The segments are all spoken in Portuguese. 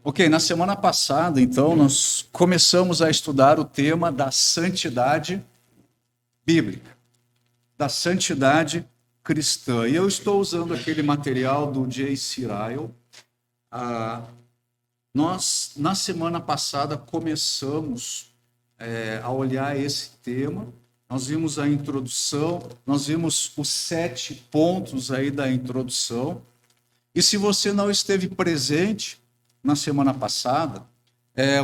Ok, na semana passada, então, nós começamos a estudar o tema da santidade bíblica, da santidade cristã. E eu estou usando aquele material do J.C. Ryle. Nós, na semana passada, começamos a olhar esse tema. Nós vimos a introdução, nós vimos os 7 pontos aí da introdução. E se você não esteve presente na semana passada,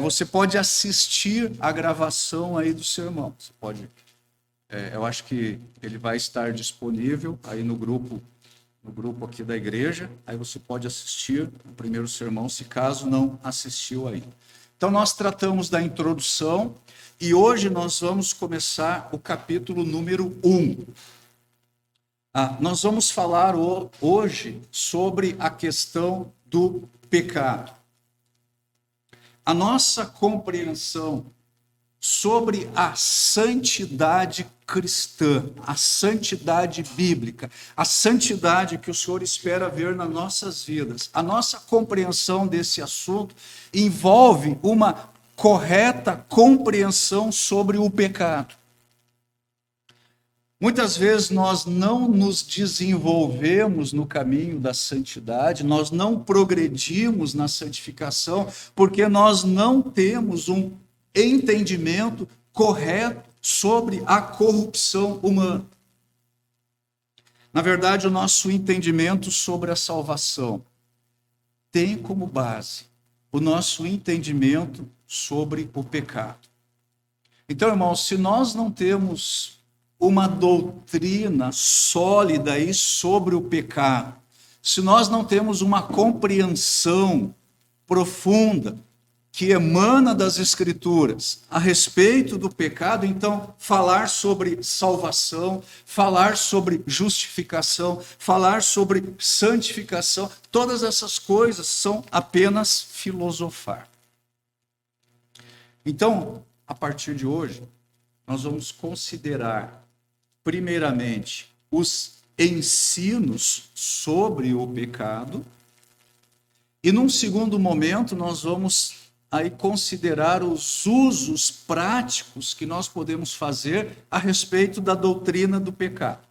você pode assistir a gravação aí do sermão. Você pode, eu acho que ele vai estar disponível aí no grupo aqui da igreja. Aí você pode assistir o primeiro sermão, se caso não assistiu ainda. Então nós tratamos da introdução e hoje nós vamos começar o capítulo número 1. Nós vamos falar hoje sobre a questão do pecado. A nossa compreensão sobre a santidade cristã, a santidade bíblica, a santidade que o Senhor espera ver nas nossas vidas, a nossa compreensão desse assunto envolve uma correta compreensão sobre o pecado. Muitas vezes nós não nos desenvolvemos no caminho da santidade, nós não progredimos na santificação, porque nós não temos um entendimento correto sobre a corrupção humana. Na verdade, o nosso entendimento sobre a salvação tem como base o nosso entendimento sobre o pecado. Então, irmãos, se nós não temos uma doutrina sólida aí sobre o pecado, se nós não temos uma compreensão profunda que emana das Escrituras a respeito do pecado, então falar sobre salvação, falar sobre justificação, falar sobre santificação, todas essas coisas são apenas filosofar. Então, a partir de hoje, nós vamos considerar primeiramente, os ensinos sobre o pecado, e num segundo momento nós vamos aí considerar os usos práticos que nós podemos fazer a respeito da doutrina do pecado.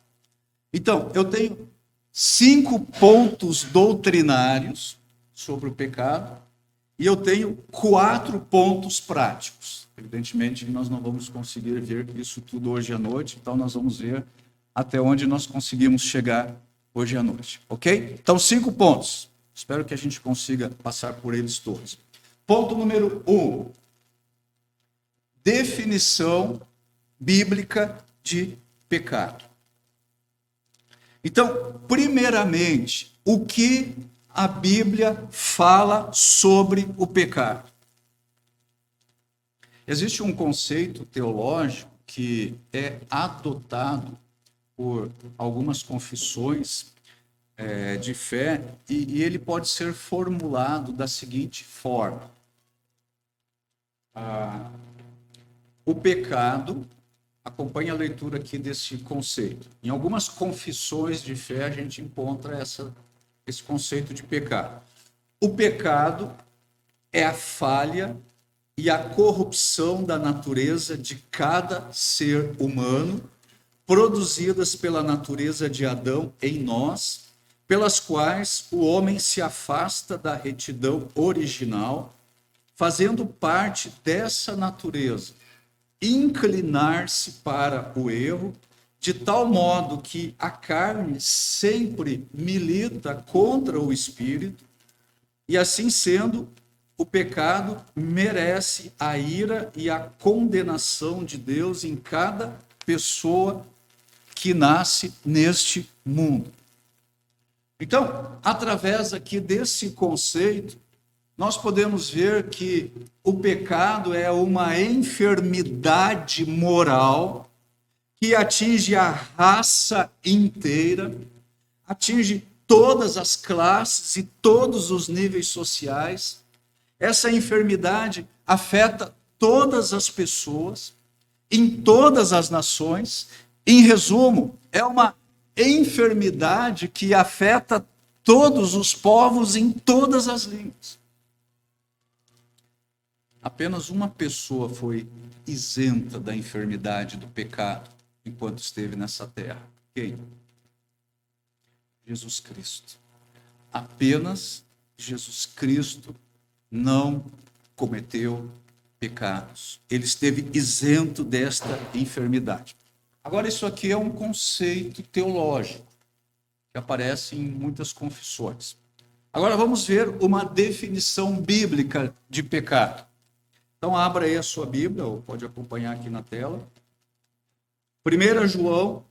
Então, eu tenho 5 pontos doutrinários sobre o pecado, e eu tenho 4 pontos práticos. Evidentemente, nós não vamos conseguir ver isso tudo hoje à noite, então nós vamos ver até onde nós conseguimos chegar hoje à noite, ok? Então, 5 pontos. Espero que a gente consiga passar por eles todos. Ponto número 1. Definição bíblica de pecado. Então, primeiramente, o que a Bíblia fala sobre o pecado? Existe um conceito teológico que é adotado por algumas confissões de fé e ele pode ser formulado da seguinte forma. O pecado, acompanhe a leitura aqui desse conceito. Em algumas confissões de fé a gente encontra esse conceito de pecado. O pecado é a falha e a corrupção da natureza de cada ser humano, produzidas pela natureza de Adão em nós, pelas quais o homem se afasta da retidão original, fazendo parte dessa natureza, inclinar-se para o erro, de tal modo que a carne sempre milita contra o espírito, e assim sendo, o pecado merece a ira e a condenação de Deus em cada pessoa que nasce neste mundo. Então, através aqui desse conceito, nós podemos ver que o pecado é uma enfermidade moral que atinge a raça inteira, atinge todas as classes e todos os níveis sociais. Essa enfermidade afeta todas as pessoas, em todas as nações. Em resumo, é uma enfermidade que afeta todos os povos em todas as línguas. Apenas uma pessoa foi isenta da enfermidade, do pecado, enquanto esteve nessa terra. Quem? Jesus Cristo. Apenas Jesus Cristo não cometeu pecados. Ele esteve isento desta enfermidade. Agora, isso aqui é um conceito teológico que aparece em muitas confissões. Agora, vamos ver uma definição bíblica de pecado. Então, abra aí a sua Bíblia, ou pode acompanhar aqui na tela. 1 João,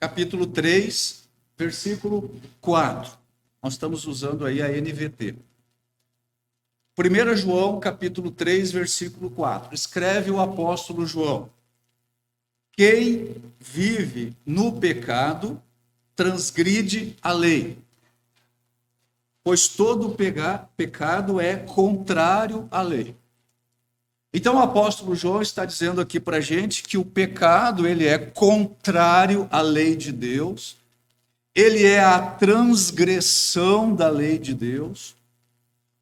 capítulo 3, versículo 4. Nós estamos usando aí a NVT. 1 João, capítulo 3, versículo 4. Escreve o apóstolo João: quem vive no pecado transgride a lei, pois todo pecado é contrário à lei. Então o apóstolo João está dizendo aqui para a gente que o pecado ele é contrário à lei de Deus, ele é a transgressão da lei de Deus.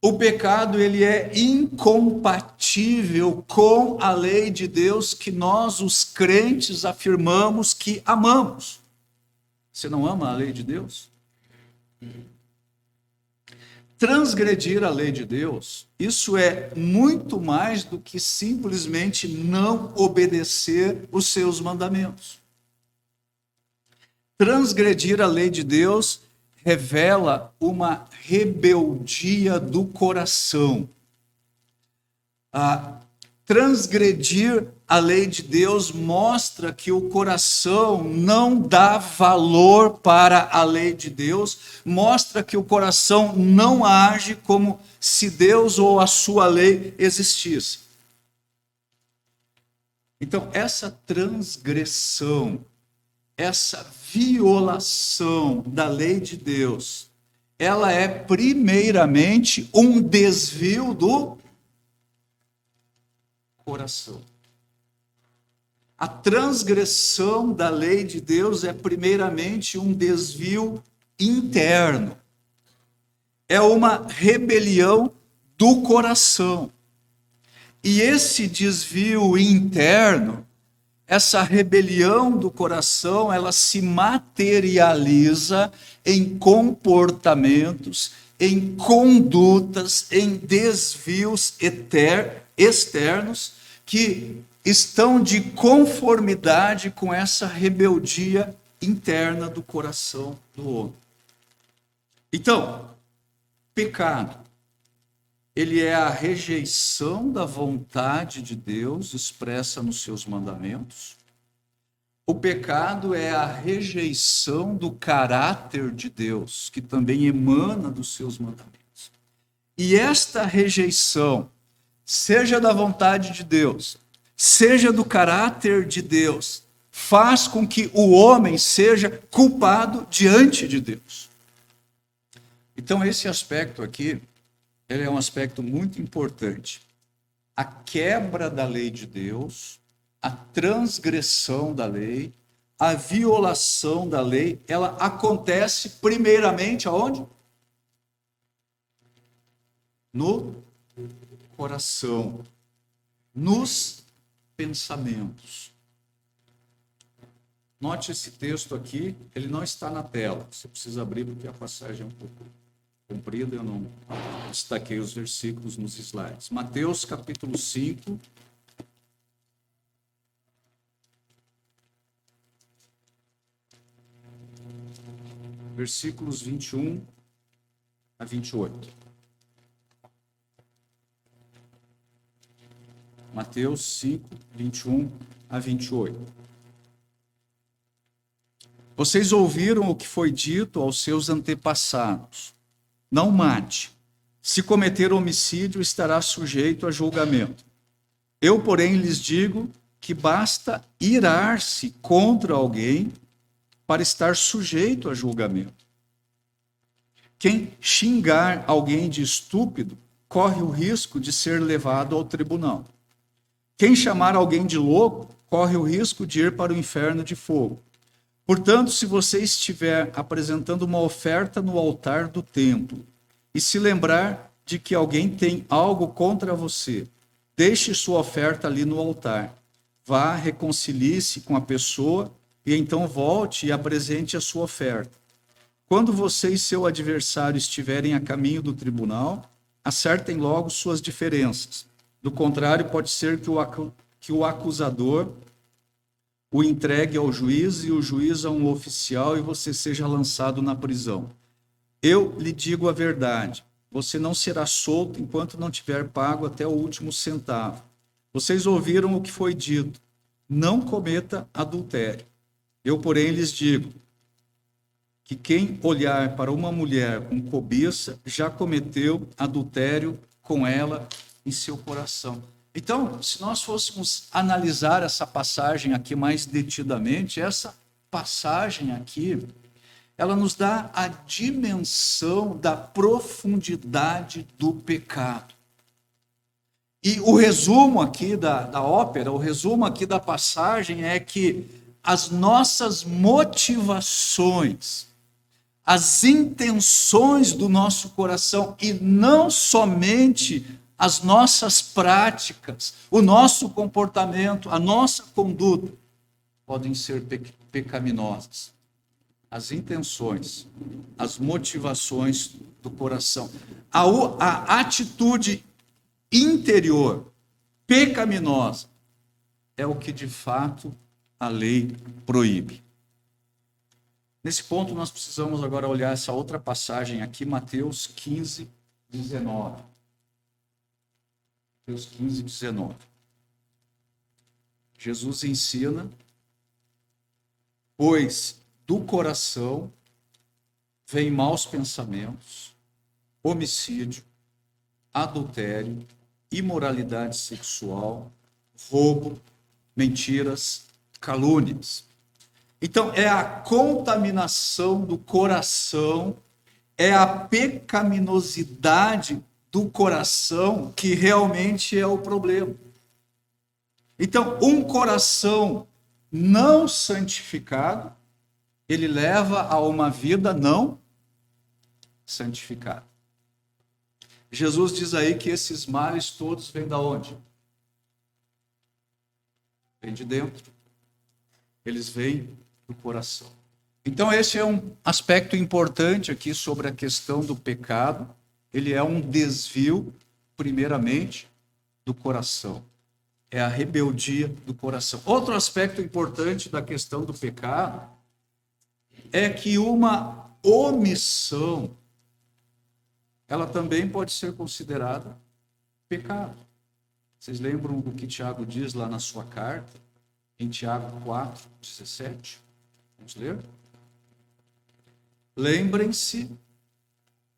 O pecado ele é incompatível com a lei de Deus que nós, os crentes, afirmamos que amamos. Você não ama a lei de Deus? Transgredir a lei de Deus, isso é muito mais do que simplesmente não obedecer os seus mandamentos. Transgredir a lei de Deus revela uma rebeldia do coração. Transgredir a lei de Deus mostra que o coração não dá valor para a lei de Deus, mostra que o coração não age como se Deus ou a sua lei existisse. Então, essa transgressão, essa violação da lei de Deus, ela é primeiramente um desvio do coração. A transgressão da lei de Deus é primeiramente um desvio interno. É uma rebelião do coração. E esse desvio interno, essa rebelião do coração, ela se materializa em comportamentos, em condutas, em desvios externos que estão de conformidade com essa rebeldia interna do coração do homem. Então, pecado, ele é a rejeição da vontade de Deus expressa nos seus mandamentos. O pecado é a rejeição do caráter de Deus, que também emana dos seus mandamentos. E esta rejeição, seja da vontade de Deus, seja do caráter de Deus, faz com que o homem seja culpado diante de Deus. Então, esse aspecto aqui, ele é um aspecto muito importante. A quebra da lei de Deus, a transgressão da lei, a violação da lei, ela acontece primeiramente aonde? No coração, nos pensamentos. Note esse texto aqui, ele não está na tela. Você precisa abrir porque a passagem é um pouco comprida, eu não destaquei os versículos nos slides. Mateus capítulo 5, versículos 21 a 28. Mateus 5, 21 a 28. Vocês ouviram o que foi dito aos seus antepassados: não mate. Se cometer homicídio, estará sujeito a julgamento. Eu, porém, lhes digo que basta irar-se contra alguém para estar sujeito a julgamento. Quem xingar alguém de estúpido corre o risco de ser levado ao tribunal. Quem chamar alguém de louco corre o risco de ir para o inferno de fogo. Portanto, se você estiver apresentando uma oferta no altar do templo e se lembrar de que alguém tem algo contra você, deixe sua oferta ali no altar. Vá, reconcilie-se com a pessoa e então volte e apresente a sua oferta. Quando você e seu adversário estiverem a caminho do tribunal, acertem logo suas diferenças. Do contrário, pode ser que o acusador o entregue ao juiz e o juiz a um oficial e você seja lançado na prisão. Eu lhe digo a verdade, você não será solto enquanto não tiver pago até o último centavo. Vocês ouviram o que foi dito, não cometa adultério. Eu, porém, lhes digo que quem olhar para uma mulher com cobiça já cometeu adultério com ela em seu coração. Então, se nós fôssemos analisar essa passagem aqui mais detidamente, essa passagem aqui, ela nos dá a dimensão da profundidade do pecado. E o resumo aqui da ópera, o resumo aqui da passagem é que as nossas motivações, as intenções do nosso coração, e não somente as nossas práticas, o nosso comportamento, a nossa conduta, podem ser pecaminosas. As intenções, as motivações do coração, a atitude interior pecaminosa é o que de fato a lei proíbe. Nesse ponto nós precisamos agora olhar essa outra passagem aqui, Mateus 15, 19. Mateus 15, 19. Jesus ensina, pois do coração vêm maus pensamentos, homicídio, adultério, imoralidade sexual, roubo, mentiras, calúnias. Então, é a contaminação do coração, é a pecaminosidade do coração que realmente é o problema. Então, um coração não santificado, ele leva a uma vida não santificada. Jesus diz aí que esses males todos vêm da onde? Vêm de dentro. Eles vêm do coração. Então, esse é um aspecto importante aqui sobre a questão do pecado. Ele é um desvio, primeiramente, do coração. É a rebeldia do coração. Outro aspecto importante da questão do pecado é que uma omissão, ela também pode ser considerada pecado. Vocês lembram do que Tiago diz lá na sua carta, em Tiago 4, 17? Vamos ler? Lembrem-se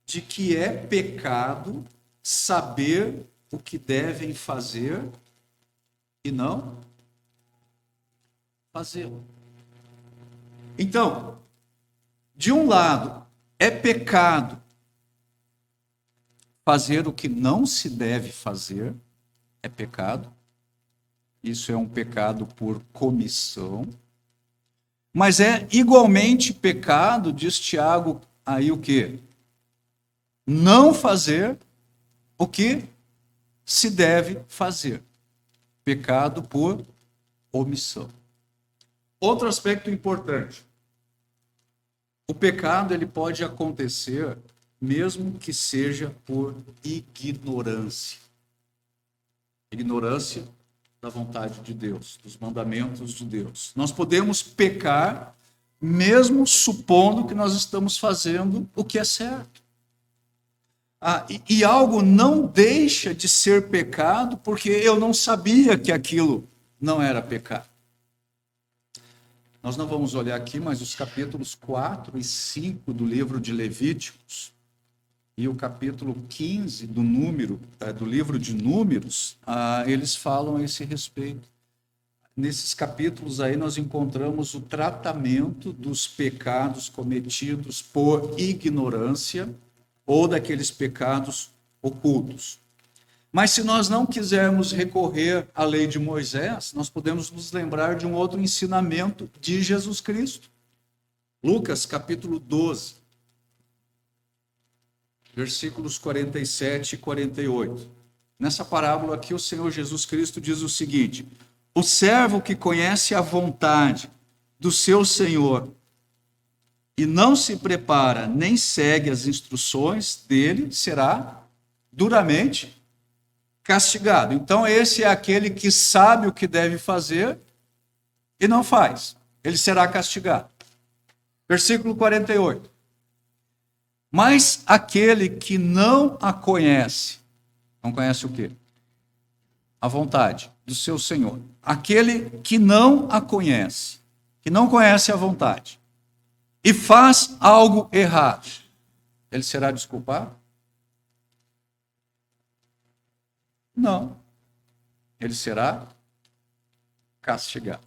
de que é pecado saber o que devem fazer e não fazê-lo. Então, de um lado, é pecado fazer o que não se deve fazer, é pecado. Isso é um pecado por comissão. Mas é igualmente pecado, diz Tiago, aí o quê? Não fazer o que se deve fazer. Pecado por omissão. Outro aspecto importante. O pecado ele pode acontecer mesmo que seja por ignorância. Ignorância da vontade de Deus, dos mandamentos de Deus. Nós podemos pecar mesmo supondo que nós estamos fazendo o que é certo. E algo não deixa de ser pecado porque eu não sabia que aquilo não era pecado. Nós não vamos olhar aqui, mas os capítulos 4 e 5 do livro de Levíticos e o capítulo 15 do livro de Números, eles falam a esse respeito. Nesses capítulos aí nós encontramos o tratamento dos pecados cometidos por ignorância ou daqueles pecados ocultos. Mas se nós não quisermos recorrer à lei de Moisés, nós podemos nos lembrar de um outro ensinamento de Jesus Cristo. Lucas, capítulo 12, versículos 47 e 48. Nessa parábola aqui, o Senhor Jesus Cristo diz o seguinte: o servo que conhece a vontade do seu Senhor e não se prepara nem segue as instruções dele, será duramente castigado. Então, esse é aquele que sabe o que deve fazer e não faz. Ele será castigado. Versículo 48. Mas aquele que não a conhece, não conhece o quê? A vontade do seu Senhor. Aquele que não a conhece, que não conhece a vontade, e faz algo errado, ele será desculpado? Não. Ele será castigado.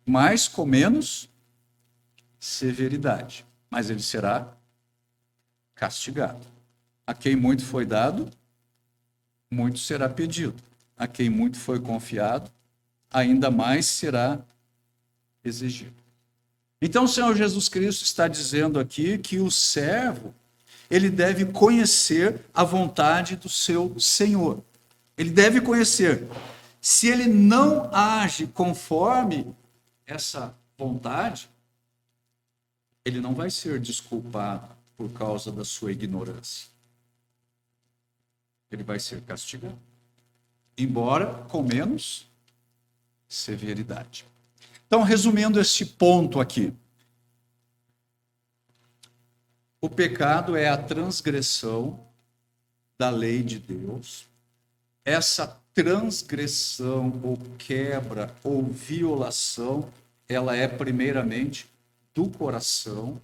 Mas com menos severidade. Mas ele será castigado. A quem muito foi dado, muito será pedido. A quem muito foi confiado, ainda mais será exigido. Então o Senhor Jesus Cristo está dizendo aqui que o servo, ele deve conhecer a vontade do seu Senhor. Ele deve conhecer. Se ele não age conforme essa vontade, ele não vai ser desculpado por causa da sua ignorância. Ele vai ser castigado, embora com menos severidade. Então, resumindo este ponto aqui, o pecado é a transgressão da lei de Deus. Essa transgressão ou quebra ou violação, ela é primeiramente do coração,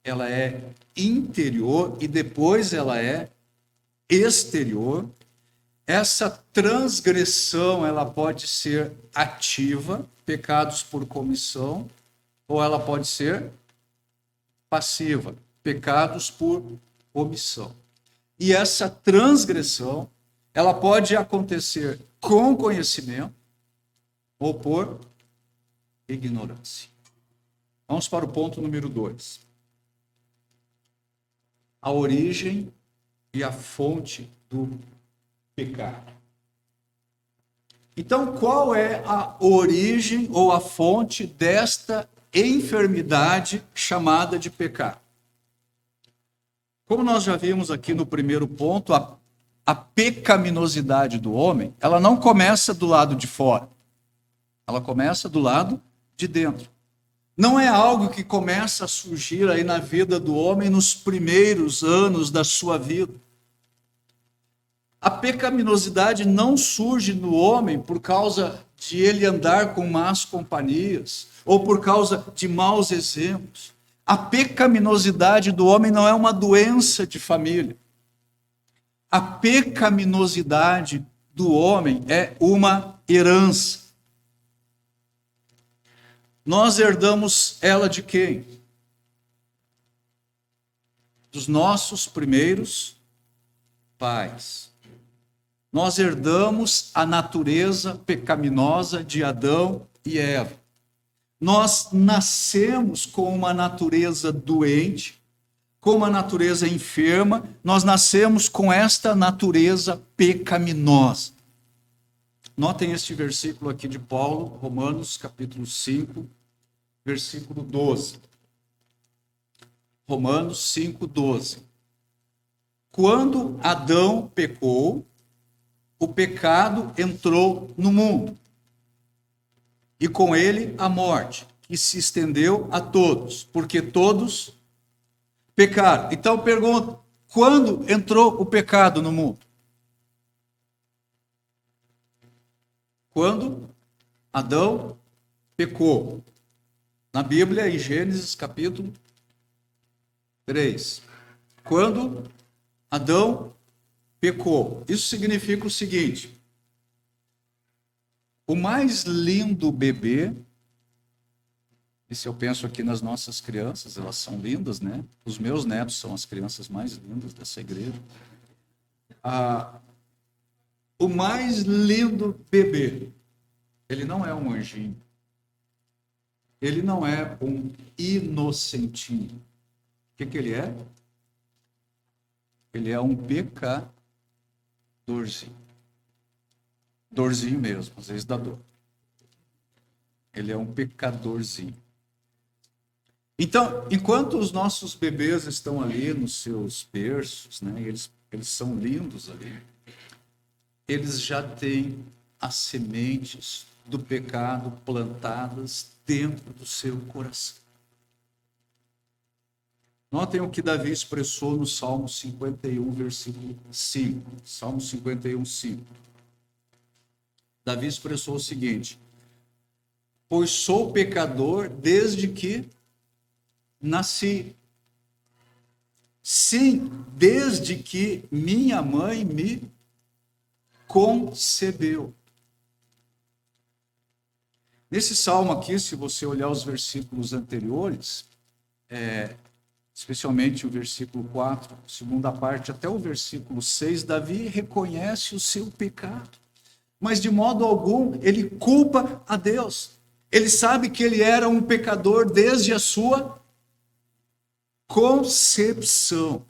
ela é interior e depois ela é exterior. Essa transgressão, ela pode ser ativa, pecados por comissão, ou ela pode ser passiva, pecados por omissão. E essa transgressão, ela pode acontecer com conhecimento ou por ignorância. Vamos para o ponto número 2. A origem e a fonte do pecado. Então, qual é a origem ou a fonte desta enfermidade chamada de pecado? Como nós já vimos aqui no primeiro ponto, a pecaminosidade do homem, ela não começa do lado de fora. Ela começa do lado de dentro. Não é algo que começa a surgir aí na vida do homem nos primeiros anos da sua vida. A pecaminosidade não surge no homem por causa de ele andar com más companhias ou por causa de maus exemplos. A pecaminosidade do homem não é uma doença de família. A pecaminosidade do homem é uma herança. Nós herdamos ela de quem? Dos nossos primeiros pais. Nós herdamos a natureza pecaminosa de Adão e Eva. Nós nascemos com uma natureza doente, com uma natureza enferma, nós nascemos com esta natureza pecaminosa. Notem este versículo aqui de Paulo, Romanos capítulo 5, versículo 12. Romanos 5, 12. Quando Adão pecou, o pecado entrou no mundo, e com ele a morte, que se estendeu a todos, porque todos pecaram. Então pergunto, quando entrou o pecado no mundo? Quando Adão pecou. Na Bíblia, em Gênesis capítulo 3. Quando Adão pecou. Isso significa o seguinte: o mais lindo bebê, e se eu penso aqui nas nossas crianças, elas são lindas, né? Os meus netos são as crianças mais lindas dessa igreja. O mais lindo bebê, ele não é um anjinho. ele não é um inocentinho. O que ele é? Ele é um pecadorzinho. Dorzinho mesmo, às vezes dá dor. Ele é um pecadorzinho. Então, enquanto os nossos bebês estão ali nos seus berços, né, eles são lindos ali, eles já têm as sementes do pecado plantadas dentro do seu coração. Notem o que Davi expressou no Salmo 51, versículo 5. Salmo 51, 5. Davi expressou o seguinte: pois sou pecador desde que nasci. Sim, desde que minha mãe me concebeu. Nesse salmo aqui, se você olhar os versículos anteriores, especialmente o versículo 4, segunda parte, até o versículo 6, Davi reconhece o seu pecado, mas de modo algum ele culpa a Deus. Ele sabe que ele era um pecador desde a sua concepção.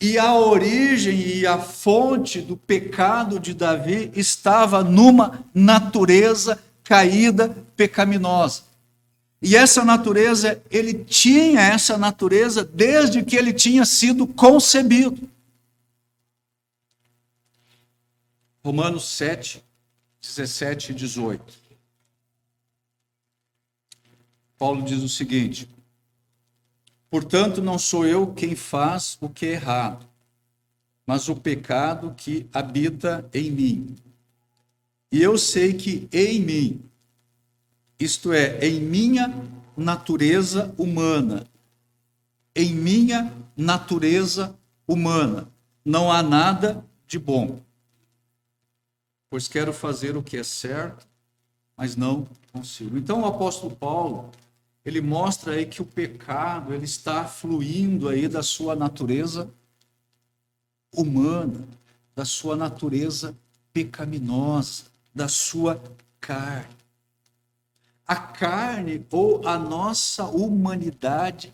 E a origem e a fonte do pecado de Davi estava numa natureza caída, pecaminosa. E essa natureza, ele tinha essa natureza desde que ele tinha sido concebido. Romanos 7, 17 e 18. Paulo diz o seguinte: portanto, não sou eu quem faz o que é errado, mas o pecado que habita em mim. E eu sei que em mim, isto é, em minha natureza humana, não há nada de bom. Pois quero fazer o que é certo, mas não consigo. Então o apóstolo Paulo, ele mostra aí que o pecado, ele está fluindo aí da sua natureza humana, da sua natureza pecaminosa, da sua carne. A carne ou a nossa humanidade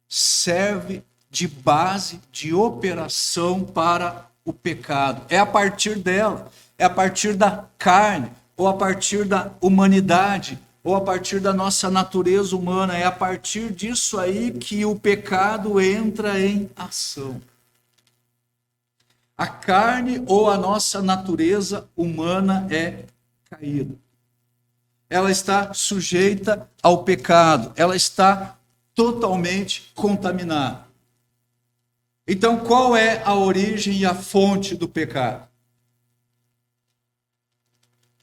serve de base, de operação para o pecado. É a partir dela, é a partir da carne, ou a partir da humanidade, ou a partir da nossa natureza humana, é a partir disso aí que o pecado entra em ação. A carne ou a nossa natureza humana é caída. Ela está sujeita ao pecado, ela está totalmente contaminada. Então, qual é a origem e a fonte do pecado?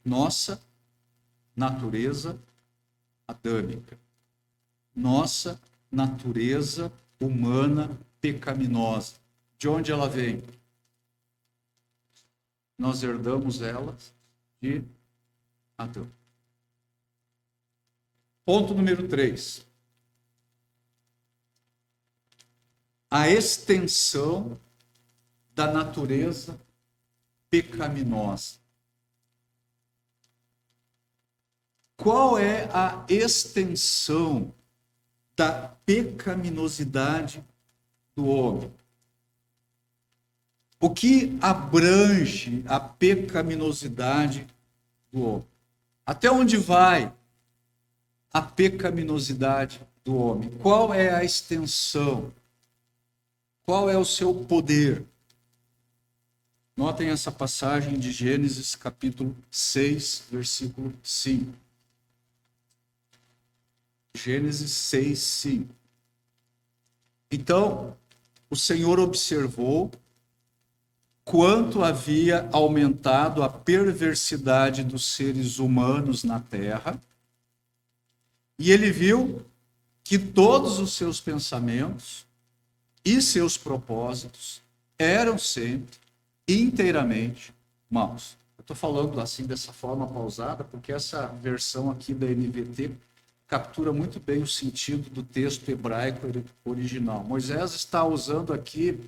Nossa natureza adâmica, nossa natureza humana pecaminosa. De onde ela vem? Nós herdamos ela de Adão. Ponto número 3. A extensão da natureza pecaminosa. Qual é a extensão da pecaminosidade do homem? O que abrange a pecaminosidade do homem? Até onde vai a pecaminosidade do homem? Qual é a extensão? Qual é o seu poder? Notem essa passagem de Gênesis capítulo 6, versículo 5. Gênesis 6, 5. Então, o Senhor observou quanto havia aumentado a perversidade dos seres humanos na terra, e ele viu que todos os seus pensamentos e seus propósitos eram sempre inteiramente maus. Eu estou falando assim dessa forma pausada, porque essa versão aqui da NVT captura muito bem o sentido do texto hebraico original. Moisés está usando aqui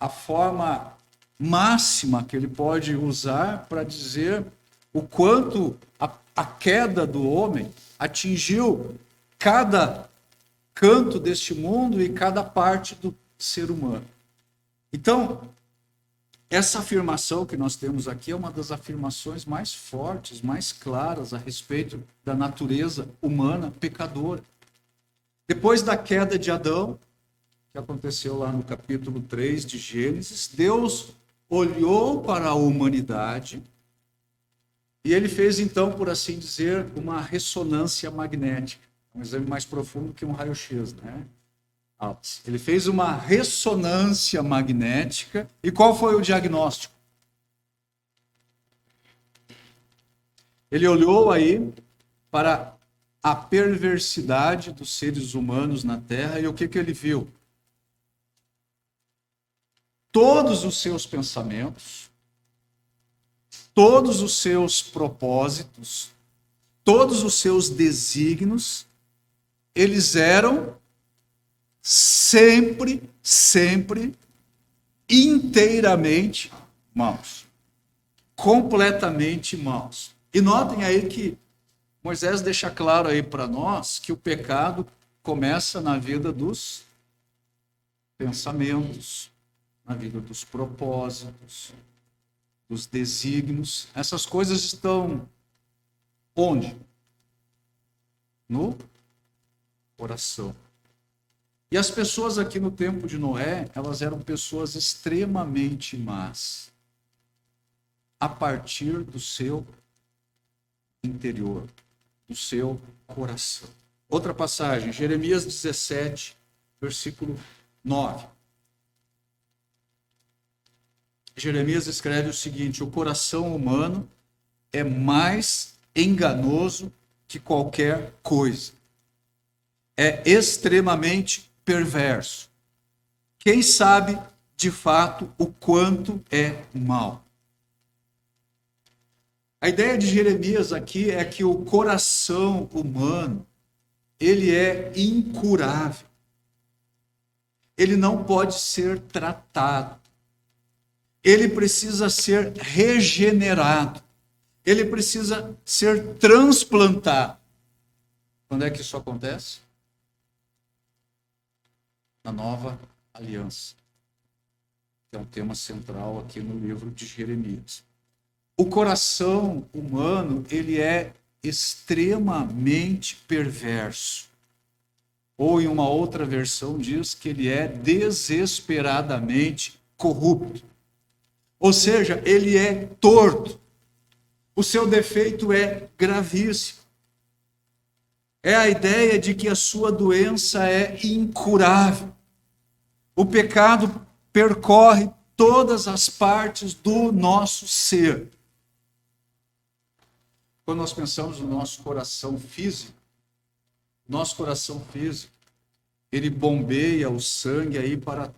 a forma máxima que ele pode usar para dizer o quanto a queda do homem atingiu cada canto deste mundo e cada parte do ser humano. Então, essa afirmação que nós temos aqui é uma das afirmações mais fortes, mais claras a respeito da natureza humana pecadora. Depois da queda de Adão, que aconteceu lá no capítulo 3 de Gênesis, Deus olhou para a humanidade e ele fez, então, por assim dizer, uma ressonância magnética. Um exame mais profundo que um raio-x, né? Ele fez uma ressonância magnética. E qual foi o diagnóstico? Ele olhou aí para a perversidade dos seres humanos na Terra e o que ele viu? Todos os seus pensamentos, todos os seus propósitos, todos os seus desígnios, eles eram sempre inteiramente maus. Completamente maus. E notem aí que Moisés deixa claro aí para nós que o pecado começa na vida dos pensamentos, na vida dos propósitos, dos desígnios. Essas coisas estão onde? No coração. E as pessoas aqui no tempo de Noé, elas eram pessoas extremamente más, a partir do seu interior, do seu coração. Outra passagem, Jeremias 17, versículo 9. Jeremias escreve o seguinte: o coração humano é mais enganoso que qualquer coisa. É extremamente perverso. Quem sabe, de fato, o quanto é mal? A ideia de Jeremias aqui é que o coração humano, ele é incurável. Ele não pode ser tratado. Ele precisa ser regenerado. Ele precisa ser transplantado. Quando é que isso acontece? Na nova aliança, que é um tema central aqui no livro de Jeremias. O coração humano, ele é extremamente perverso. Ou em uma outra versão diz que ele é desesperadamente corrupto. Ou seja, ele é torto. O seu defeito é gravíssimo. É a ideia de que a sua doença é incurável. O pecado percorre todas as partes do nosso ser. Quando nós pensamos no nosso coração físico, ele bombeia o sangue aí para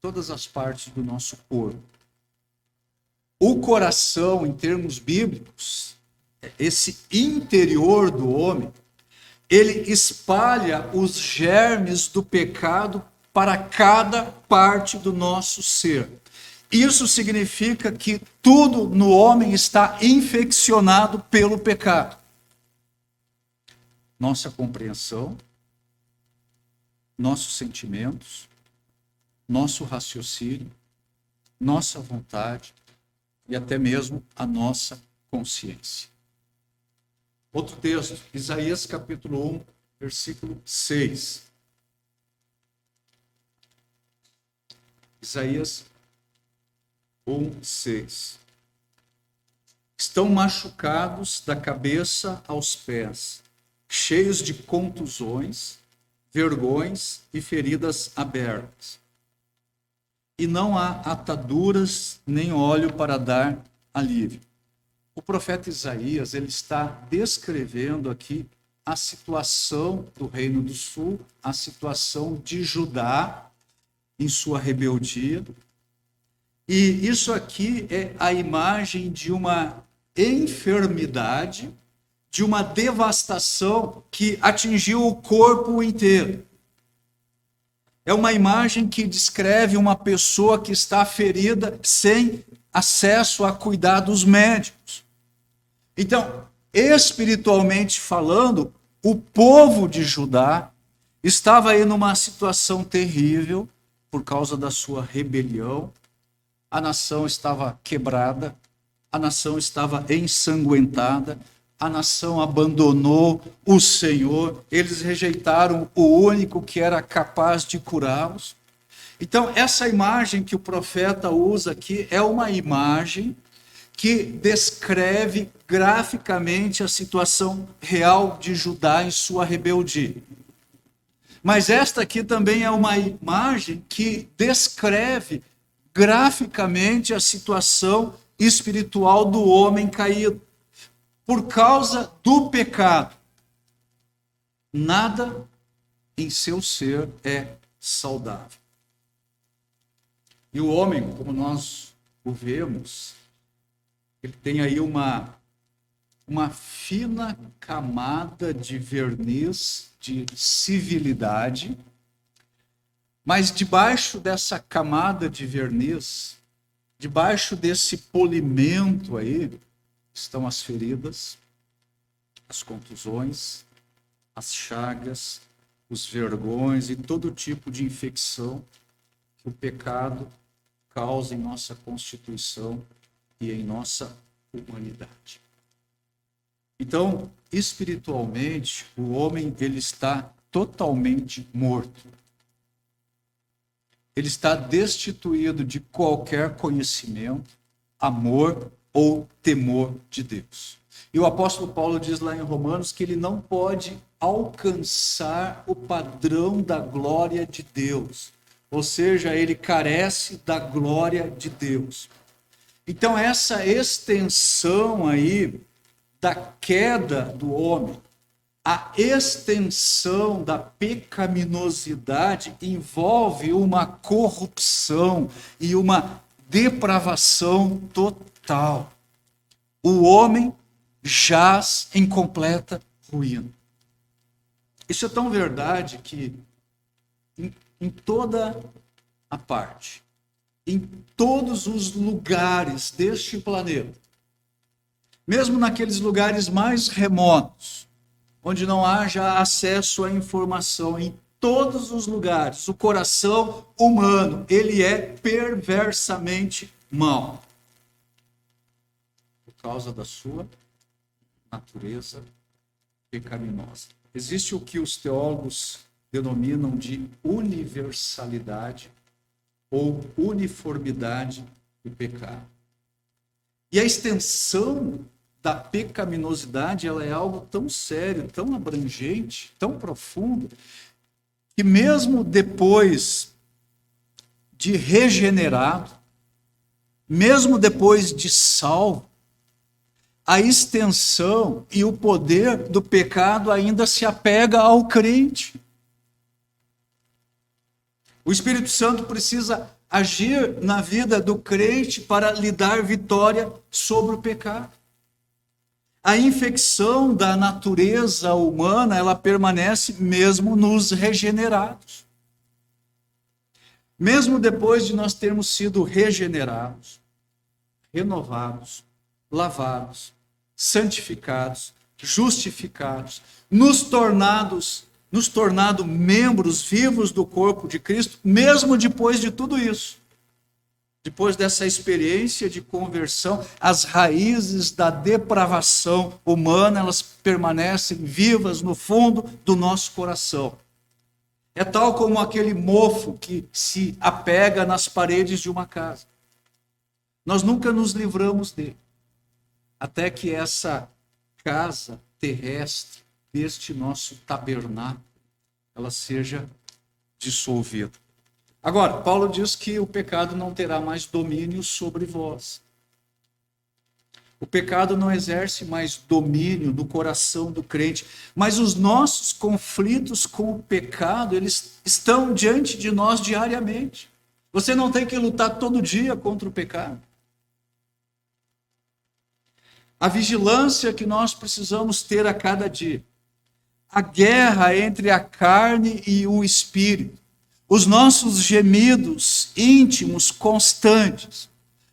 todas as partes do nosso corpo. O coração, em termos bíblicos, esse interior do homem, ele espalha os germes do pecado para cada parte do nosso ser. Isso significa que tudo no homem está infeccionado pelo pecado. Nossa compreensão, nossos sentimentos, nosso raciocínio, nossa vontade e até mesmo a nossa consciência. Outro texto, Isaías capítulo 1, versículo 6. Isaías 1, 6. Estão machucados da cabeça aos pés, cheios de contusões, vergões e feridas abertas. E não há ataduras nem óleo para dar alívio. O profeta Isaías, ele está descrevendo aqui a situação do Reino do Sul, a situação de Judá em sua rebeldia. E isso aqui é a imagem de uma enfermidade, de uma devastação que atingiu o corpo inteiro. É uma imagem que descreve uma pessoa que está ferida sem acesso a cuidados médicos. Então, espiritualmente falando, o povo de Judá estava aí numa situação terrível por causa da sua rebelião. A nação estava quebrada, a nação estava ensanguentada, a nação abandonou o Senhor, eles rejeitaram o único que era capaz de curá-los. Então, essa imagem que o profeta usa aqui é uma imagem que descreve graficamente a situação real de Judá em sua rebeldia. Mas esta aqui também é uma imagem que descreve graficamente a situação espiritual do homem caído. Por causa do pecado, nada em seu ser é saudável. E o homem, como nós o vemos, ele tem aí uma fina camada de verniz de civilidade, mas debaixo dessa camada de verniz, debaixo desse polimento aí, estão as feridas, as contusões, as chagas, os vergões e todo tipo de infecção que o pecado causa em nossa constituição e em nossa humanidade. Então, espiritualmente, o homem ele está totalmente morto. Ele está destituído de qualquer conhecimento, amor ou temor de Deus. E o apóstolo Paulo diz lá em Romanos que ele não pode alcançar o padrão da glória de Deus. Ou seja, ele carece da glória de Deus. Então, essa extensão aí da queda do homem, a extensão da pecaminosidade envolve uma corrupção e uma depravação total. O homem jaz em completa ruína. Isso é tão verdade que em toda a parte, em todos os lugares deste planeta, mesmo naqueles lugares mais remotos, onde não haja acesso à informação, em todos os lugares, o coração humano, ele é perversamente mau. Por causa da sua natureza pecaminosa. Existe o que os teólogos denominam de universalidade ou uniformidade do pecado. E a extensão da pecaminosidade, ela é algo tão sério, tão abrangente, tão profundo, que mesmo depois de regenerado, mesmo depois de salvo, a extensão e o poder do pecado ainda se apega ao crente. O Espírito Santo precisa agir na vida do crente para lhe dar vitória sobre o pecado. A infecção da natureza humana, ela permanece mesmo nos regenerados. Mesmo depois de nós termos sido regenerados, renovados, lavados, santificados, justificados, nos tornado membros vivos do corpo de Cristo, mesmo depois de tudo isso. Depois dessa experiência de conversão, as raízes da depravação humana, elas permanecem vivas no fundo do nosso coração. É tal como aquele mofo que se apega nas paredes de uma casa. Nós nunca nos livramos dele, até que essa casa terrestre, deste nosso tabernáculo, ela seja dissolvida. Agora, Paulo diz que o pecado não terá mais domínio sobre vós. O pecado não exerce mais domínio no coração do crente, mas os nossos conflitos com o pecado, eles estão diante de nós diariamente. Você não tem que lutar todo dia contra o pecado. A vigilância que nós precisamos ter a cada dia. A guerra entre a carne e o espírito. Os nossos gemidos íntimos constantes,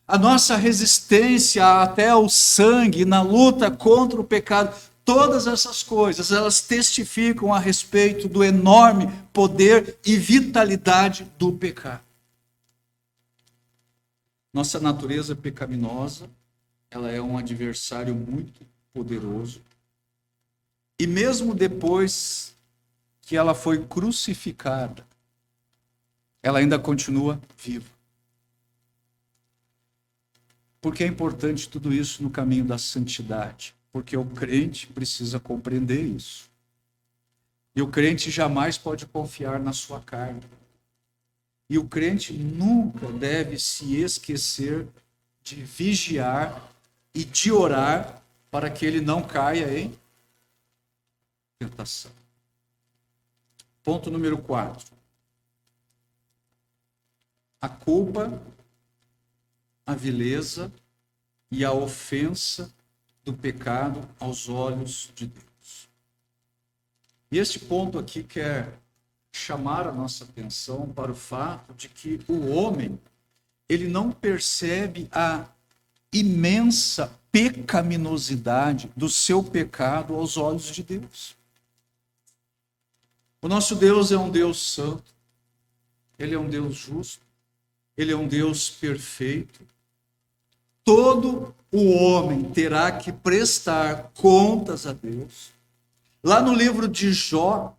a nossa resistência até ao sangue na luta contra o pecado, Todas essas coisas, elas testificam a respeito do enorme poder e vitalidade do pecado. Nossa natureza pecaminosa, ela é um adversário muito poderoso. E mesmo depois que ela foi crucificada, ela ainda continua viva. Por que é importante tudo isso no caminho da santidade? Porque o crente precisa compreender isso. E o crente jamais pode confiar na sua carne. E o crente nunca deve se esquecer de vigiar e de orar para que ele não caia em tentação. Ponto número 4. A culpa, a vileza e a ofensa do pecado aos olhos de Deus. E este ponto aqui quer chamar a nossa atenção para o fato de que o homem, ele não percebe a imensa pecaminosidade do seu pecado aos olhos de Deus. O nosso Deus é um Deus santo, ele é um Deus justo, ele é um Deus perfeito. Todo o homem terá que prestar contas a Deus. Lá no livro de Jó,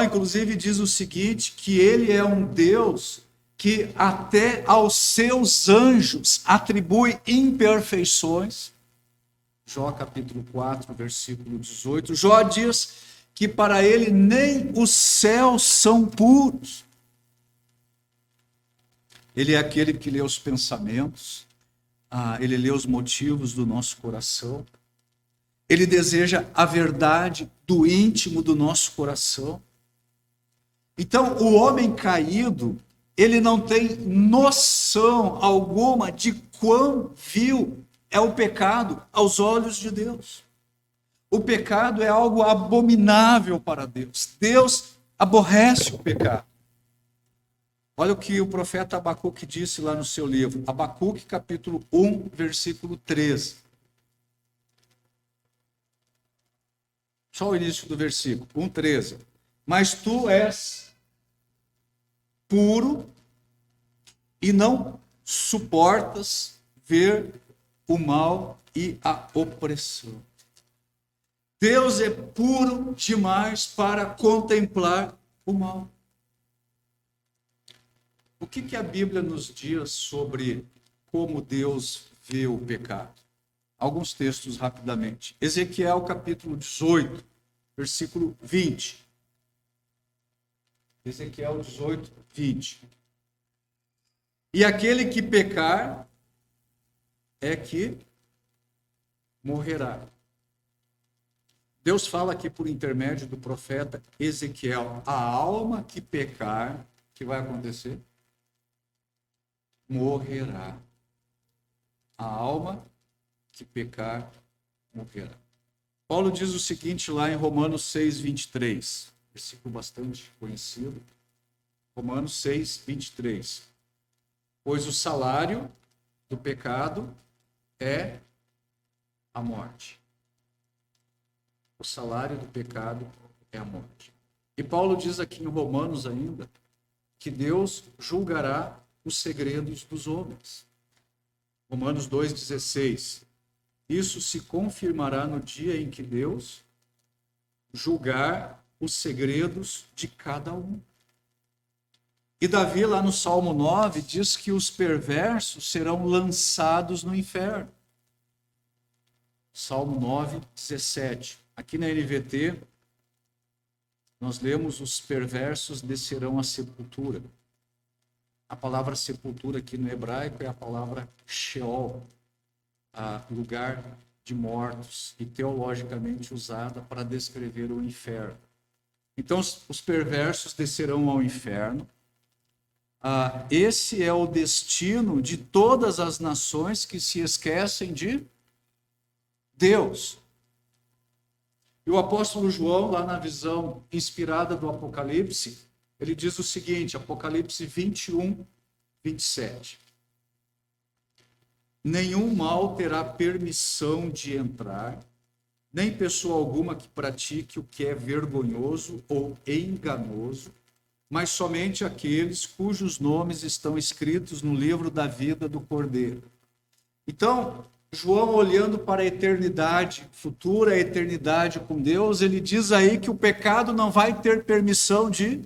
inclusive diz o seguinte, que ele é um Deus que até aos seus anjos atribui imperfeições. Jó capítulo 4, versículo 18. Jó diz que para ele nem os céus são puros. Ele é aquele que lê os pensamentos, ele lê os motivos do nosso coração. Ele deseja a verdade do íntimo do nosso coração. Então, o homem caído, ele não tem noção alguma de quão vil é o pecado aos olhos de Deus. O pecado é algo abominável para Deus. Deus aborrece o pecado. Olha o que o profeta Abacuque disse lá no seu livro. Abacuque, capítulo 1, versículo 13. Só o início do versículo, 1:13. Mas tu és puro e não suportas ver o mal e a opressão. Deus é puro demais para contemplar o mal. O que a Bíblia nos diz sobre como Deus vê o pecado? Alguns textos rapidamente. Ezequiel capítulo 18, versículo 20. Ezequiel 18, 20. E aquele que pecar é que morrerá. Deus fala aqui por intermédio do profeta Ezequiel, a alma que pecar, o que vai acontecer? Morrerá. A alma que pecar, morrerá. Paulo diz o seguinte lá em Romanos 6, 23, versículo bastante conhecido. Romanos 6, 23. Pois o salário do pecado é a morte. O salário do pecado é a morte. E Paulo diz aqui em Romanos ainda que Deus julgará os segredos dos homens. Romanos 2,16. Isso se confirmará no dia em que Deus julgar os segredos de cada um. E Davi, lá no Salmo 9, diz que os perversos serão lançados no inferno. Salmo 9, 17. Aqui na NVT, nós lemos: os perversos descerão à sepultura. A palavra sepultura aqui no hebraico é a palavra Sheol, lugar de mortos, e teologicamente usada para descrever o inferno. Então, os perversos descerão ao inferno. Esse é o destino de todas as nações que se esquecem de Deus. E o apóstolo João, lá na visão inspirada do Apocalipse, ele diz o seguinte, Apocalipse 21, 27. Nenhum mal terá permissão de entrar, nem pessoa alguma que pratique o que é vergonhoso ou enganoso, mas somente aqueles cujos nomes estão escritos no livro da vida do Cordeiro. Então, João, olhando para a eternidade futura, a eternidade com Deus, ele diz aí que o pecado não vai ter permissão de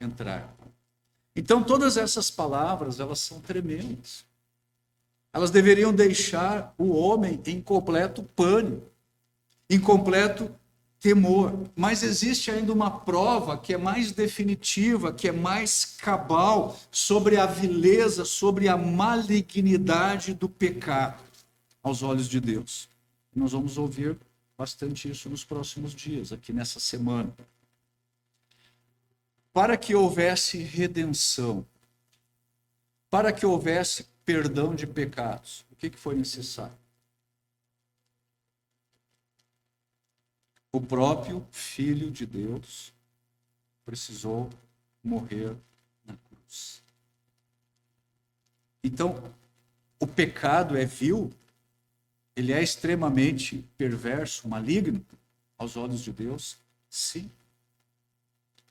entrar. Então, todas essas palavras, elas são tremendas. Elas deveriam deixar o homem em completo pânico, em completo temor. Mas existe ainda uma prova que é mais definitiva, que é mais cabal sobre a vileza, sobre a malignidade do pecado aos olhos de Deus. Nós vamos ouvir bastante isso nos próximos dias, aqui nessa semana. Para que houvesse redenção, para que houvesse perdão de pecados, o que foi necessário? O próprio Filho de Deus precisou morrer na cruz. Então, o pecado é vil, ele é extremamente perverso, maligno aos olhos de Deus? Sim.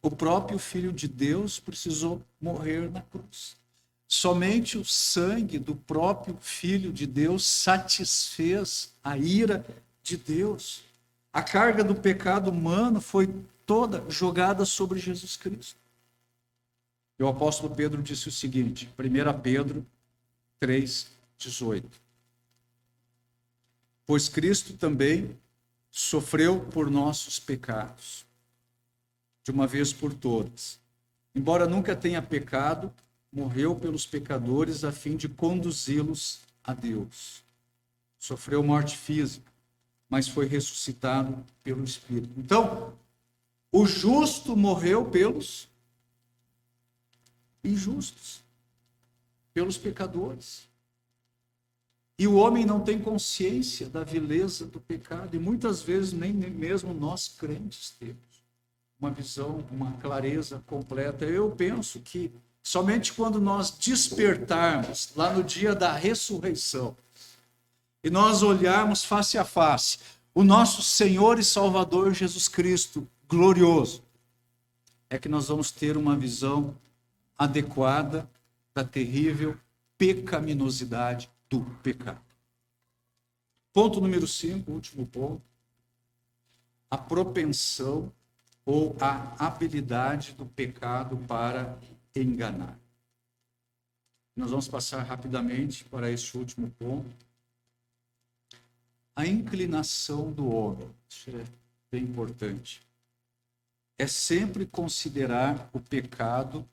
O próprio Filho de Deus precisou morrer na cruz. Somente o sangue do próprio Filho de Deus satisfez a ira de Deus. A carga do pecado humano foi toda jogada sobre Jesus Cristo. E o apóstolo Pedro disse o seguinte, 1 Pedro 3,18. Pois Cristo também sofreu por nossos pecados, de uma vez por todas. Embora nunca tenha pecado, morreu pelos pecadores a fim de conduzi-los a Deus. Sofreu morte física, mas foi ressuscitado pelo Espírito. Então, o justo morreu pelos injustos, pelos pecadores. E o homem não tem consciência da vileza do pecado, e muitas vezes nem mesmo nós crentes temos uma visão, uma clareza completa. Eu penso que somente quando nós despertarmos lá no dia da ressurreição e nós olharmos face a face o nosso Senhor e Salvador Jesus Cristo glorioso, é que nós vamos ter uma visão adequada da terrível pecaminosidade do pecado. Ponto número 5, último ponto. A propensão ou a habilidade do pecado para enganar. Nós vamos passar rapidamente para este último ponto. A inclinação do homem, isso é bem importante, é sempre considerar o pecado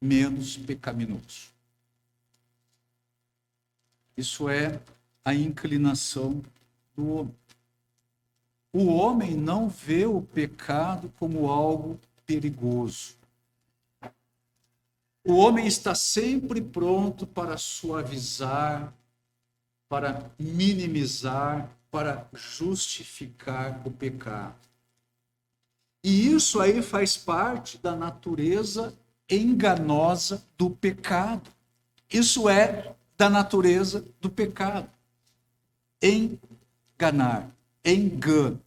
menos pecaminoso. Isso é a inclinação do homem. O homem não vê o pecado como algo perigoso. O homem está sempre pronto para suavizar, para minimizar, para justificar o pecado. E isso aí faz parte da natureza enganosa do pecado. Isso é da natureza do pecado. Enganar, engano.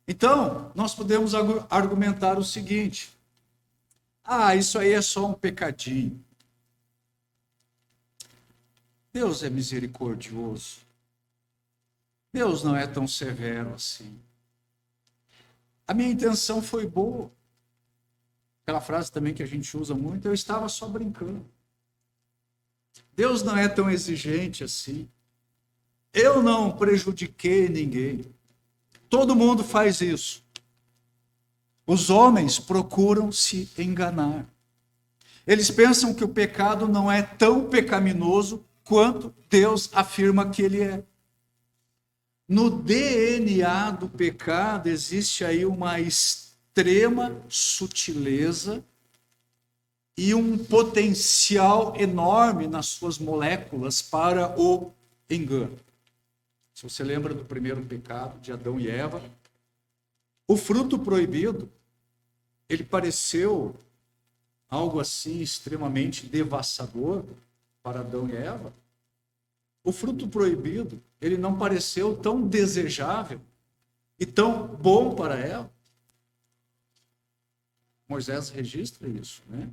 Então, nós podemos argumentar o seguinte: isso aí é só um pecadinho. Deus é misericordioso. Deus não é tão severo assim. A minha intenção foi boa. Aquela frase também que a gente usa muito, eu estava só brincando. Deus não é tão exigente assim. Eu não prejudiquei ninguém. Todo mundo faz isso. Os homens procuram se enganar. Eles pensam que o pecado não é tão pecaminoso quanto Deus afirma que ele é. No DNA do pecado existe aí uma extrema sutileza e um potencial enorme nas suas moléculas para o engano. Se você lembra do primeiro pecado de Adão e Eva, o fruto proibido, ele pareceu algo assim extremamente devastador para Adão e Eva, O fruto proibido, ele não pareceu tão desejável e tão bom para ela. Moisés registra isso, né?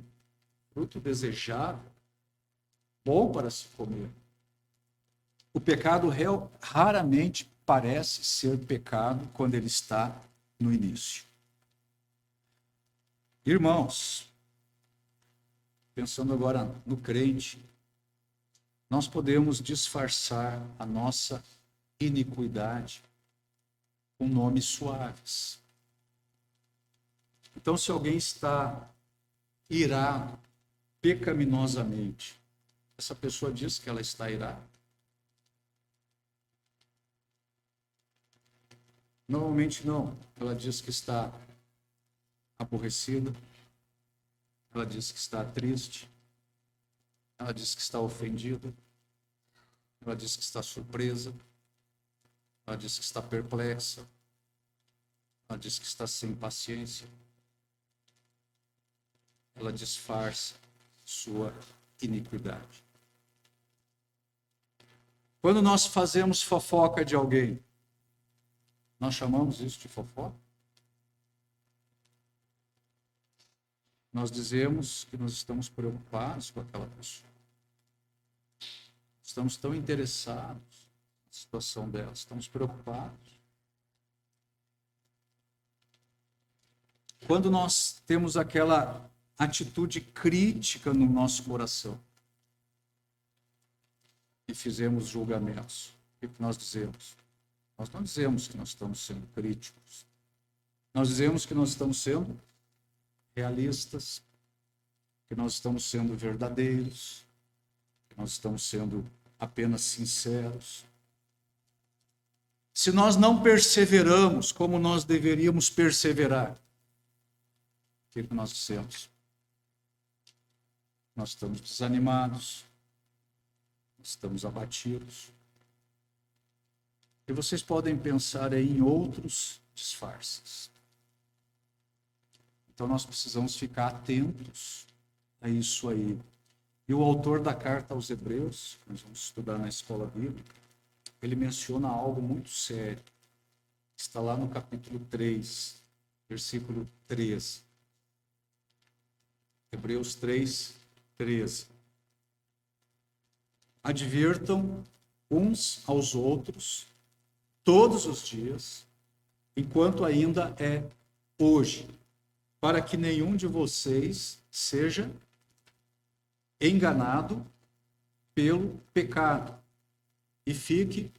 Fruto desejável, bom para se comer. O pecado raramente parece ser pecado quando ele está no início. Irmãos, pensando agora no crente, nós podemos disfarçar a nossa iniquidade com nomes suaves. Então, se alguém está irado pecaminosamente, essa pessoa diz que ela está irada? Normalmente não. Ela diz que está aborrecida, ela diz que está triste, ela diz que está ofendida, ela diz que está surpresa, ela diz que está perplexa, ela diz que está sem paciência. Ela disfarça sua iniquidade. Quando nós fazemos fofoca de alguém, nós chamamos isso de fofoca? Nós dizemos que nós estamos preocupados com aquela pessoa. Estamos tão interessados na situação dela, estamos preocupados. Quando nós temos aquela atitude crítica no nosso coração e fizemos julgamentos, o que nós dizemos? Nós não dizemos que nós estamos sendo críticos. Nós dizemos que nós estamos sendo realistas, que nós estamos sendo verdadeiros, que nós estamos sendo apenas sinceros. Se nós não perseveramos como nós deveríamos perseverar, o que nós dissemos? Nós estamos desanimados, nós estamos abatidos. E vocês podem pensar aí em outros disfarces. Então nós precisamos ficar atentos a isso aí. E o autor da carta aos Hebreus, que nós vamos estudar na escola bíblica, ele menciona algo muito sério. Está lá no capítulo 3, versículo 13. Hebreus 3, 13. Advirtam uns aos outros todos os dias, enquanto ainda é hoje, para que nenhum de vocês seja enganado pelo pecado e fique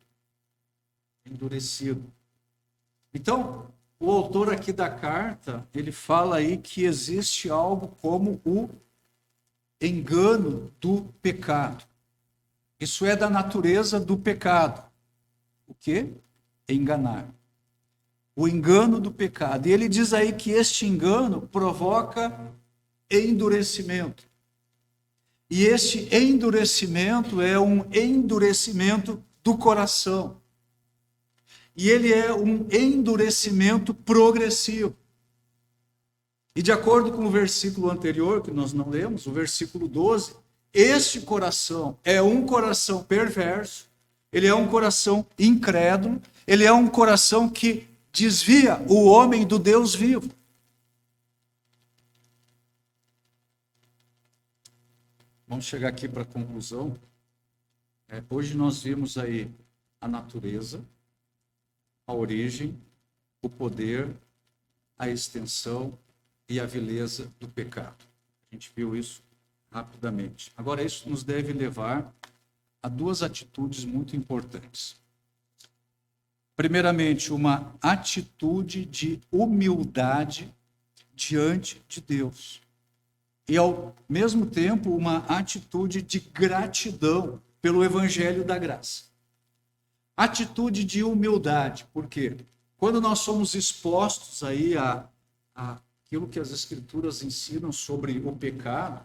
endurecido. Então, o autor aqui da carta, ele fala aí que existe algo como o engano do pecado. Isso é da natureza do pecado. O quê? Enganar. O engano do pecado. E ele diz aí que este engano provoca endurecimento. E este endurecimento é um endurecimento do coração. E ele é um endurecimento progressivo. E de acordo com o versículo anterior, que nós não lemos, o versículo 12, este coração é um coração perverso, ele é um coração incrédulo, ele é um coração que desvia o homem do Deus vivo. Vamos chegar aqui para a conclusão. Hoje nós vimos aí a natureza, a origem, o poder, a extensão e a vileza do pecado. A gente viu isso rapidamente. Agora, isso nos deve levar a duas atitudes muito importantes. Primeiramente, uma atitude de humildade diante de Deus. E, ao mesmo tempo, uma atitude de gratidão pelo Evangelho da Graça. Atitude de humildade, por quê? Quando nós somos expostos aí a aquilo que as Escrituras ensinam sobre o pecado,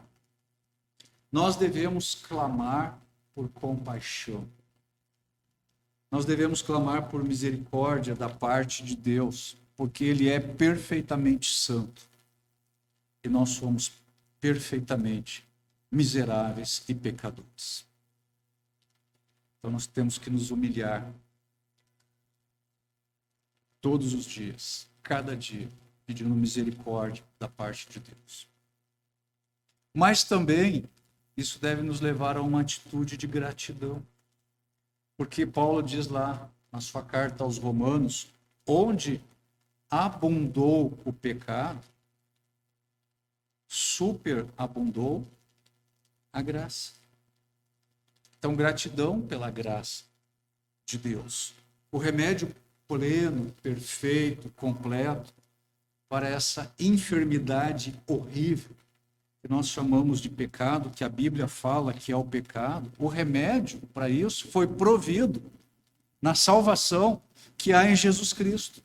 nós devemos clamar por compaixão. Nós devemos clamar por misericórdia da parte de Deus, porque Ele é perfeitamente santo. E nós somos perfeitamente miseráveis e pecadores. Então nós temos que nos humilhar todos os dias, cada dia, pedindo misericórdia da parte de Deus. Mas também isso deve nos levar a uma atitude de gratidão. Porque Paulo diz lá na sua carta aos Romanos, onde abundou o pecado, superabundou a graça. Então, gratidão pela graça de Deus. O remédio pleno, perfeito, completo para essa enfermidade horrível que nós chamamos de pecado, que a Bíblia fala que é o pecado, o remédio para isso foi provido na salvação que há em Jesus Cristo.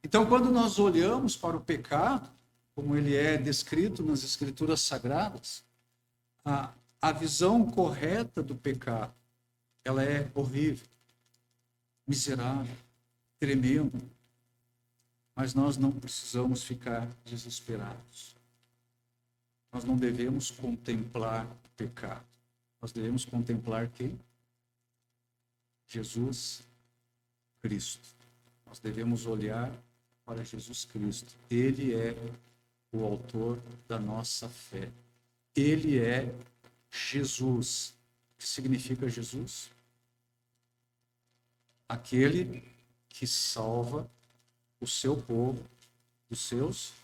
Então, quando nós olhamos para o pecado, como ele é descrito nas Escrituras Sagradas, a visão correta do pecado, ela é horrível, miserável, tremendo, mas nós não precisamos ficar desesperados. Nós não devemos contemplar o pecado. Nós devemos contemplar quem? Jesus Cristo. Nós devemos olhar para Jesus Cristo. Ele é o autor da nossa fé. Ele é Jesus. O que significa Jesus? Aquele que salva o seu povo dos seus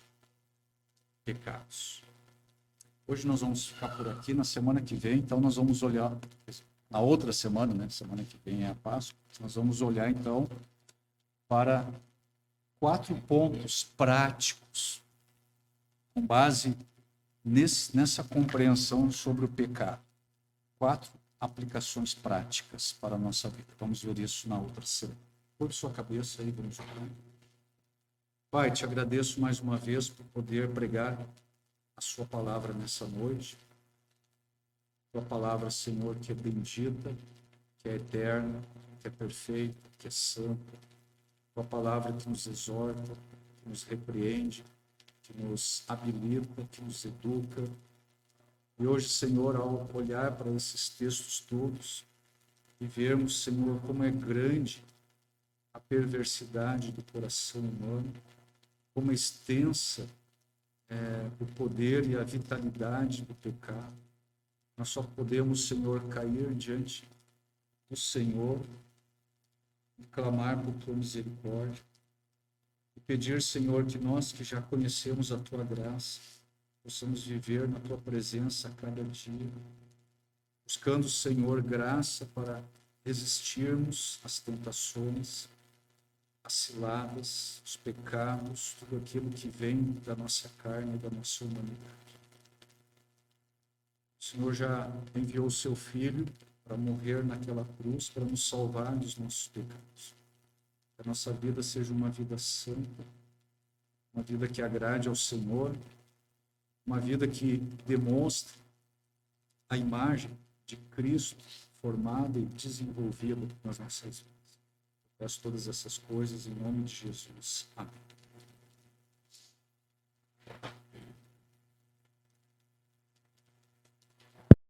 pecados. Hoje nós vamos ficar por aqui. Na semana que vem, então, nós vamos olhar, na outra semana, né? Semana que vem é a Páscoa, nós vamos olhar, então, para 4 pontos práticos, com base nessa compreensão sobre o pecado. 4 aplicações práticas para a nossa vida. Vamos ver isso na outra semana. Curve sua cabeça aí, vamos orar. Pai, te agradeço mais uma vez por poder pregar a sua palavra nessa noite. Tua palavra, Senhor, que é bendita, que é eterna, que é perfeita, que é santa. Tua palavra que nos exorta, que nos repreende, que nos habilita, que nos educa. E hoje, Senhor, ao olhar para esses textos todos e vermos, Senhor, como é grande a perversidade do coração humano, como é extensa o poder e a vitalidade do pecado, nós só podemos, Senhor, cair diante do Senhor e clamar por tua misericórdia e pedir, Senhor, que nós que já conhecemos a tua graça, possamos viver na tua presença a cada dia, buscando, Senhor, graça para resistirmos às tentações, as ciladas, os pecados, tudo aquilo que vem da nossa carne e da nossa humanidade. O Senhor já enviou o seu Filho para morrer naquela cruz, para nos salvar dos nossos pecados. Que a nossa vida seja uma vida santa, uma vida que agrade ao Senhor, uma vida que demonstre a imagem de Cristo formada e desenvolvida nas nossas vidas. Peço todas essas coisas em nome de Jesus. Amém.